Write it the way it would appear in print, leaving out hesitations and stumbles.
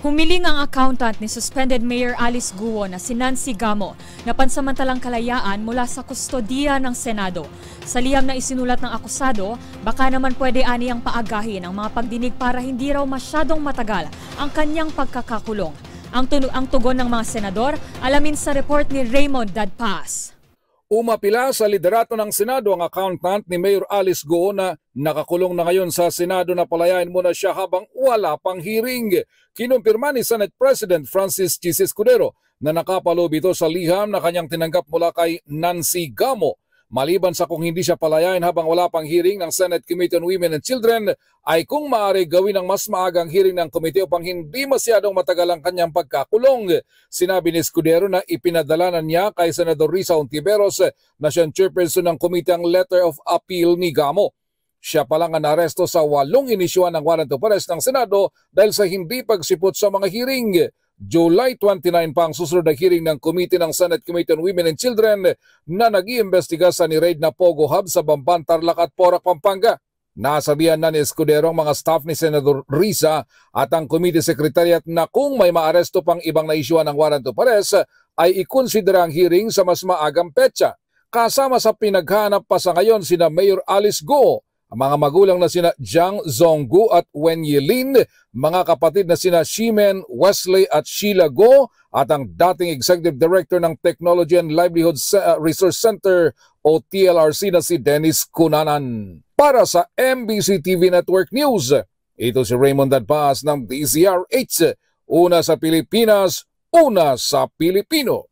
Humiling ang accountant ni suspended Mayor Alice Guo na si Nancy Gamo na pansamantalang kalayaan mula sa kustodiya ng Senado. Sa liham na isinulat ng akusado, baka naman pwede aniyang paagahin ang mga pagdinig para hindi raw masyadong matagal ang kanyang pagkakakulong. Ang tugon ng mga senador, alamin sa report ni Raymond Dadpas. Umapila sa liderato ng Senado ang accountant ni Mayor Alice Guo na nakakulong na ngayon sa Senado na palayain muna siya habang wala pang hearing. Kinumpirma ni Senate President Francis Chis Escudero na nakapaloob ito sa liham na kanyang tinanggap mula kay Nancy Gamo. Maliban sa kung hindi siya palayain habang wala pang hearing ng Senate Committee on Women and Children, ay kung maaari gawin ng mas maagang hearing ng komite upang hindi masyadong matagal ang kanyang pagkakulong. Sinabi ni Escudero na ipinadala na niya kay Senador Risa Hontiveros na siyang chairperson ng komite ang letter of appeal ni Gamo. Siya pa lang ang naresto sa 8 inisyuhan ng warrant of arrest ng Senado dahil sa hindi pagsipot sa mga hearing. July 29 pa ang susunod na hearing ng Committee ng Senate Committee on Women and Children na nag-iimbestiga sa ni-raid na Pogo Hub sa Bamban, Tarlac at Porac, Pampanga. Nasabihan na ni Escudero ang mga staff ni Senator Risa at ang Committee Secretariat na kung may maaresto pang ibang naisyuhan ng warrant of arrest ay ikonsidera ang hearing sa mas maagang petsa. Kasama sa pinaghanap pa sa ngayon sina Mayor Alice Guo, ang mga magulang na sina Jiang Zonggu at Wen Yilin, mga kapatid na sina Shimen, Wesley at Sheila Guo, at ang dating Executive Director ng Technology and Livelihood Resource Center o TLRC na si Dennis Cunanan. Para sa MBC TV Network News, ito si Raymond Dadpas ng DZRH, una sa Pilipinas, una sa Pilipino.